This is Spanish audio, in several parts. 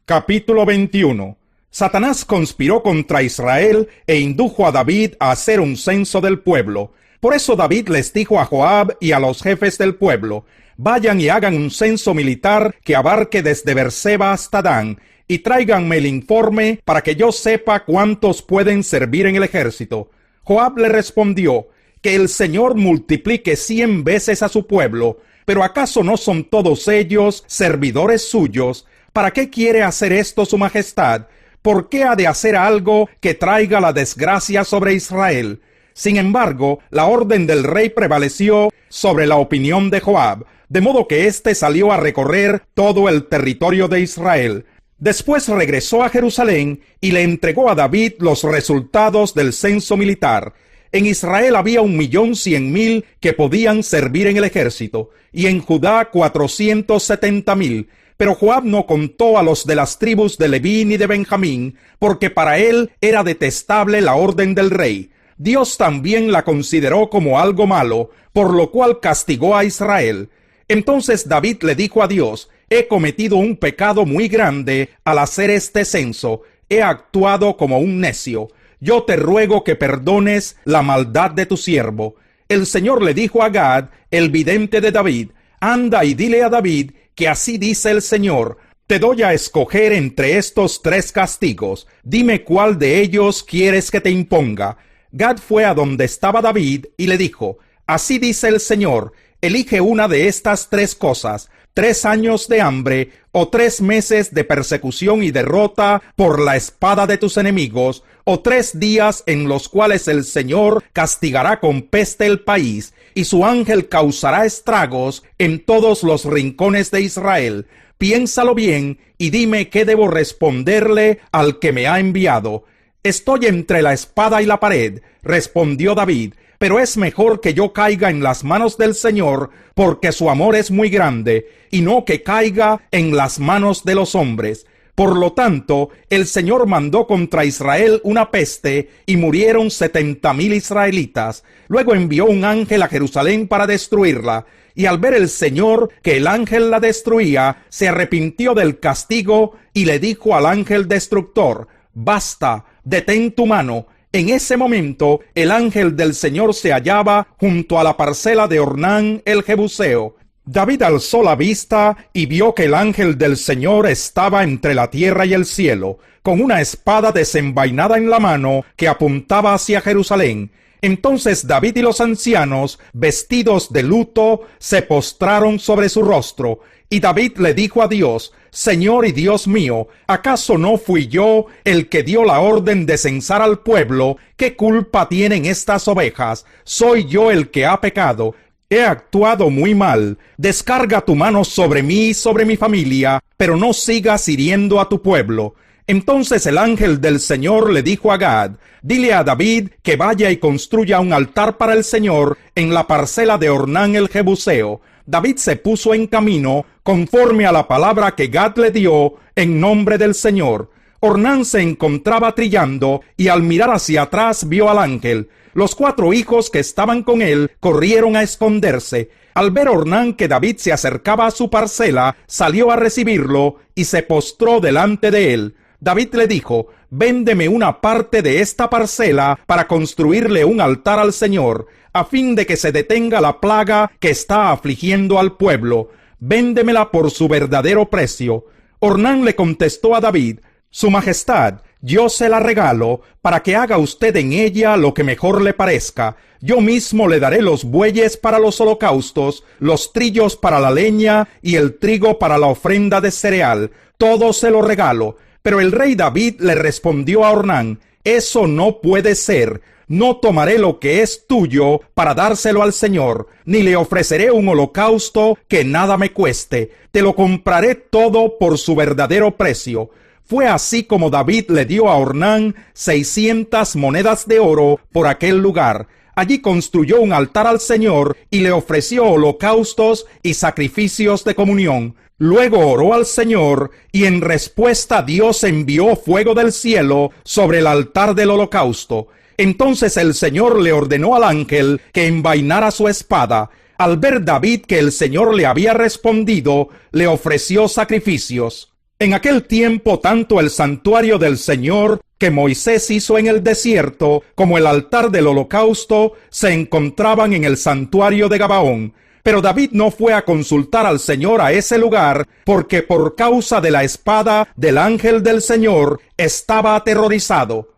Capítulo 21. Satanás conspiró contra Israel e indujo a David a hacer un censo del pueblo. Por eso David les dijo a Joab y a los jefes del pueblo: vayan y hagan un censo militar que abarque desde Beerseba hasta Dan, y tráiganme el informe para que yo sepa cuántos pueden servir en el ejército. Joab le respondió: que el Señor multiplique 100 veces a su pueblo. ¿Pero acaso no son todos ellos servidores suyos? ¿Para qué quiere hacer esto su majestad? ¿Por qué ha de hacer algo que traiga la desgracia sobre Israel? Sin embargo, la orden del rey prevaleció sobre la opinión de Joab, de modo que éste salió a recorrer todo el territorio de Israel. Después regresó a Jerusalén y le entregó a David los resultados del censo militar. En Israel había 1.100.000 que podían servir en el ejército, y en Judá 470.000. Pero Joab no contó a los de las tribus de Leví ni de Benjamín, porque para él era detestable la orden del rey. Dios también la consideró como algo malo, por lo cual castigó a Israel. Entonces David le dijo a Dios: he cometido un pecado muy grande al hacer este censo, he actuado como un necio. Yo te ruego que perdones la maldad de tu siervo. El Señor le dijo a Gad, el vidente de David: anda y dile a David que así dice el Señor: te doy a escoger entre estos 3 castigos. Dime cuál de ellos quieres que te imponga. Gad fue a donde estaba David y le dijo: así dice el Señor, elige una de estas 3 cosas: 3 años de hambre, o 3 meses de persecución y derrota por la espada de tus enemigos, o 3 días en los cuales el Señor castigará con peste el país, y su ángel causará estragos en todos los rincones de Israel. Piénsalo bien y dime qué debo responderle al que me ha enviado. Estoy entre la espada y la pared, respondió David, pero es mejor que yo caiga en las manos del Señor, porque su amor es muy grande, y no que caiga en las manos de los hombres. Por lo tanto, el Señor mandó contra Israel una peste, y murieron 70.000 israelitas. Luego envió un ángel a Jerusalén para destruirla, y al ver el Señor que el ángel la destruía, se arrepintió del castigo, y le dijo al ángel destructor: basta, detén tu mano. En ese momento, el ángel del Señor se hallaba junto a la parcela de Ornán el Jebuseo. David alzó la vista y vio que el ángel del Señor estaba entre la tierra y el cielo, con una espada desenvainada en la mano que apuntaba hacia Jerusalén. Entonces David y los ancianos, vestidos de luto, se postraron sobre su rostro, y David le dijo a Dios: Señor y Dios mío, ¿acaso no fui yo el que dio la orden de censar al pueblo? ¿Qué culpa tienen estas ovejas? ¿Soy yo el que ha pecado? He actuado muy mal. Descarga tu mano sobre mí y sobre mi familia, pero no sigas hiriendo a tu pueblo. Entonces el ángel del Señor le dijo a Gad: dile a David que vaya y construya un altar para el Señor en la parcela de Ornán el Jebuseo. David se puso en camino conforme a la palabra que Gad le dio en nombre del Señor. Ornán se encontraba trillando y al mirar hacia atrás vio al ángel. Los 4 hijos que estaban con él corrieron a esconderse. Al ver Ornán que David se acercaba a su parcela, salió a recibirlo y se postró delante de él. David le dijo: véndeme una parte de esta parcela para construirle un altar al Señor, a fin de que se detenga la plaga que está afligiendo al pueblo. Véndemela por su verdadero precio. Ornán le contestó a David: Su Majestad, yo se la regalo para que haga usted en ella lo que mejor le parezca. Yo mismo le daré los bueyes para los holocaustos, los trillos para la leña y el trigo para la ofrenda de cereal. Todo se lo regalo. Pero el rey David le respondió a Ornán: eso no puede ser. No tomaré lo que es tuyo para dárselo al Señor, ni le ofreceré un holocausto que nada me cueste. Te lo compraré todo por su verdadero precio. Fue así como David le dio a Ornán 600 monedas de oro por aquel lugar. Allí construyó un altar al Señor y le ofreció holocaustos y sacrificios de comunión. Luego oró al Señor, y en respuesta Dios envió fuego del cielo sobre el altar del holocausto. Entonces el Señor le ordenó al ángel que envainara su espada. Al ver David que el Señor le había respondido, le ofreció sacrificios. En aquel tiempo, tanto el santuario del Señor que Moisés hizo en el desierto, como el altar del holocausto, se encontraban en el santuario de Gabaón. Pero David no fue a consultar al Señor a ese lugar, porque por causa de la espada del ángel del Señor estaba aterrorizado.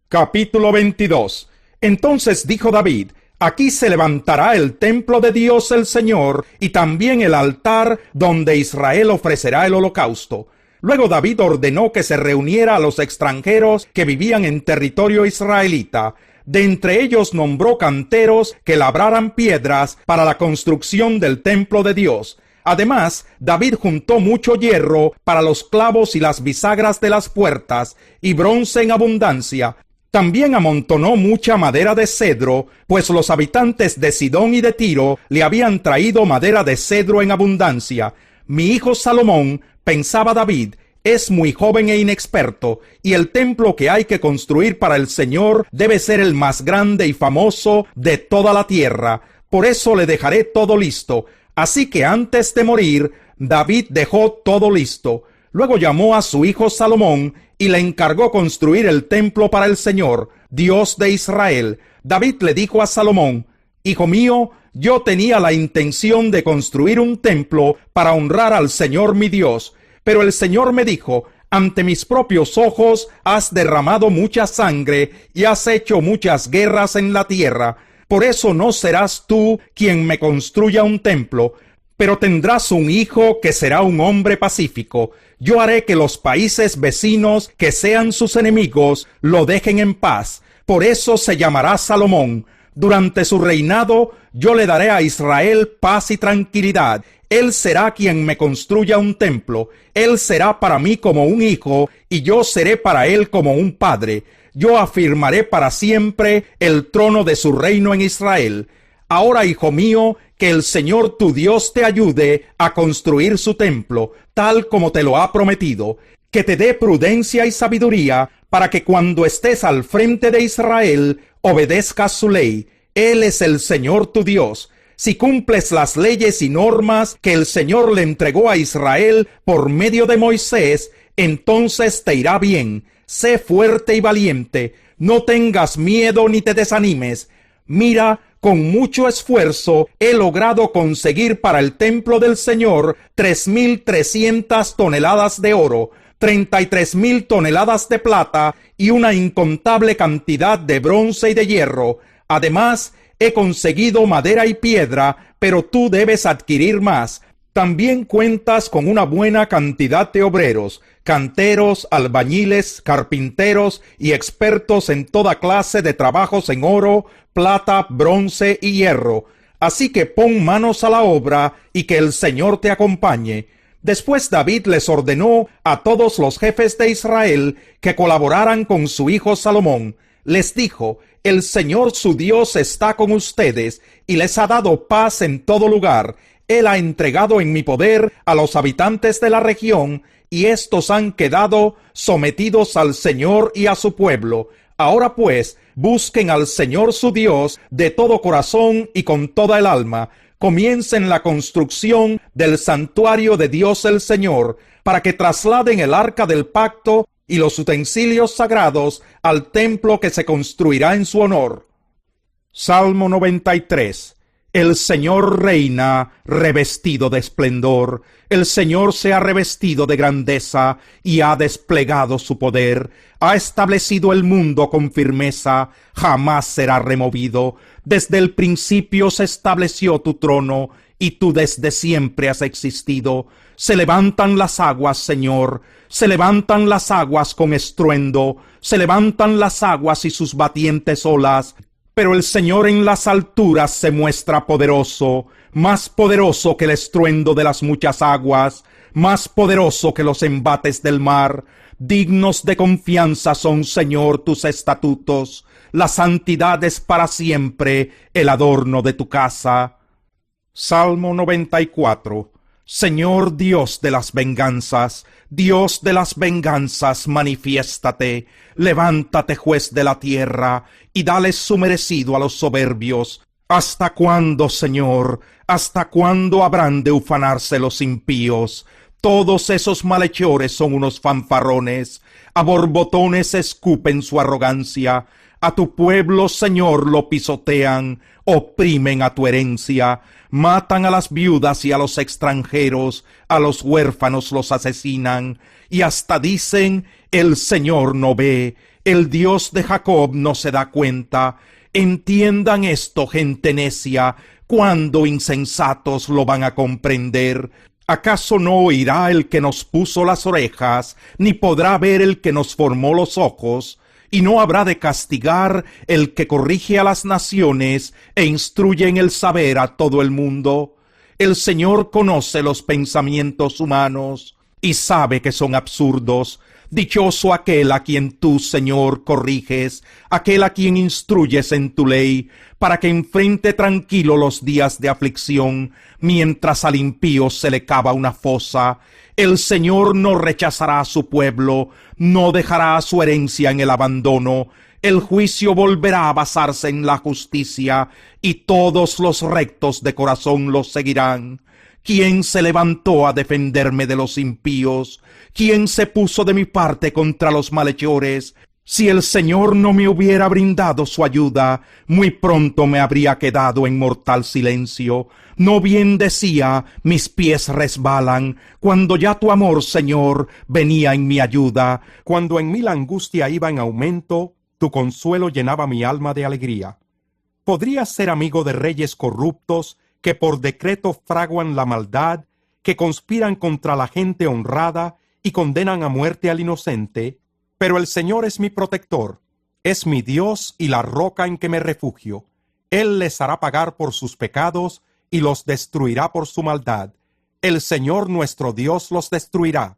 Capítulo 22. Entonces dijo David: aquí se levantará el templo de Dios el Señor, y también el altar donde Israel ofrecerá el holocausto. Luego David ordenó que se reuniera a los extranjeros que vivían en territorio israelita. De entre ellos nombró canteros que labraran piedras para la construcción del templo de Dios. Además, David juntó mucho hierro para los clavos y las bisagras de las puertas, y bronce en abundancia. También amontonó mucha madera de cedro, pues los habitantes de Sidón y de Tiro le habían traído madera de cedro en abundancia. Mi hijo Salomón, pensaba David, es muy joven e inexperto, y el templo que hay que construir para el Señor debe ser el más grande y famoso de toda la tierra. Por eso le dejaré todo listo. Así que antes de morir, David dejó todo listo. Luego llamó a su hijo Salomón y le encargó construir el templo para el Señor, Dios de Israel. David le dijo a Salomón: hijo mío, yo tenía la intención de construir un templo para honrar al Señor mi Dios, pero el Señor me dijo: ante mis propios ojos has derramado mucha sangre y has hecho muchas guerras en la tierra. Por eso no serás tú quien me construya un templo, pero tendrás un hijo que será un hombre pacífico. Yo haré que los países vecinos, que sean sus enemigos, lo dejen en paz. Por eso se llamará Salomón. Durante su reinado yo le daré a Israel paz y tranquilidad. Él será quien me construya un templo. Él será para mí como un hijo, y yo seré para él como un padre. Yo afirmaré para siempre el trono de su reino en Israel. Ahora, hijo mío, que el Señor tu Dios te ayude a construir su templo, tal como te lo ha prometido, que te dé prudencia y sabiduría, para que cuando estés al frente de Israel, obedezcas su ley. Él es el Señor tu Dios. Si cumples las leyes y normas que el Señor le entregó a Israel por medio de Moisés, entonces te irá bien. Sé fuerte y valiente, no tengas miedo ni te desanimes. Mira, con mucho esfuerzo he logrado conseguir para el templo del Señor 3,300 toneladas de oro, 33,000 toneladas de plata y una incontable cantidad de bronce y de hierro. Además, he conseguido madera y piedra, pero tú debes adquirir más. También cuentas con una buena cantidad de obreros, canteros, albañiles, carpinteros y expertos en toda clase de trabajos en oro, plata, bronce y hierro. Así que pon manos a la obra y que el Señor te acompañe. Después David les ordenó a todos los jefes de Israel que colaboraran con su hijo Salomón. Les dijo: el Señor su Dios está con ustedes y les ha dado paz en todo lugar. Él ha entregado en mi poder a los habitantes de la región, y éstos han quedado sometidos al Señor y a su pueblo. Ahora pues, busquen al Señor su Dios de todo corazón y con toda el alma. Comiencen la construcción del santuario de Dios el Señor, para que trasladen el arca del pacto y los utensilios sagrados al templo que se construirá en su honor. Salmo 93. El Señor reina revestido de esplendor. El Señor se ha revestido de grandeza y ha desplegado su poder. Ha establecido el mundo con firmeza, jamás será removido. Desde el principio se estableció tu trono, y tú desde siempre has existido. Se levantan las aguas, Señor, se levantan las aguas con estruendo, se levantan las aguas y sus batientes olas. Pero el Señor en las alturas se muestra poderoso, más poderoso que el estruendo de las muchas aguas, más poderoso que los embates del mar. Dignos de confianza son, Señor, tus estatutos. La santidad es para siempre el adorno de tu casa. Salmo 94. Señor Dios de las venganzas, Dios de las venganzas, manifiéstate. Levántate, juez de la tierra, y dale su merecido a los soberbios. ¿Hasta cuándo, Señor? ¿Hasta cuándo habrán de ufanarse los impíos? Todos esos malhechores son unos fanfarrones, a borbotones escupen su arrogancia, a tu pueblo, Señor, lo pisotean, oprimen a tu herencia, matan a las viudas y a los extranjeros, a los huérfanos los asesinan, y hasta dicen, el Señor no ve, el Dios de Jacob no se da cuenta. Entiendan esto, gente necia, cuando insensatos lo van a comprender. ¿Acaso no oirá el que nos puso las orejas, ni podrá ver el que nos formó los ojos? Y no habrá de castigar el que corrige a las naciones e instruye en el saber a todo el mundo. El Señor conoce los pensamientos humanos y sabe que son absurdos. Dichoso aquel a quien tú, Señor, corriges, aquel a quien instruyes en tu ley, para que enfrente tranquilo los días de aflicción, mientras al impío se le cava una fosa. El Señor no rechazará a su pueblo, no dejará su herencia en el abandono. El juicio volverá a basarse en la justicia, y todos los rectos de corazón los seguirán. ¿Quién se levantó a defenderme de los impíos? ¿Quién se puso de mi parte contra los malhechores? Si el Señor no me hubiera brindado su ayuda, muy pronto me habría quedado en mortal silencio. No bien decía, mis pies resbalan, cuando ya tu amor, Señor, venía en mi ayuda. Cuando en mí la angustia iba en aumento, tu consuelo llenaba mi alma de alegría. ¿Podrías ser amigo de reyes corruptos, que por decreto fraguan la maldad, que conspiran contra la gente honrada y condenan a muerte al inocente? Pero el Señor es mi protector, es mi Dios y la roca en que me refugio. Él les hará pagar por sus pecados y los destruirá por su maldad. El Señor nuestro Dios los destruirá.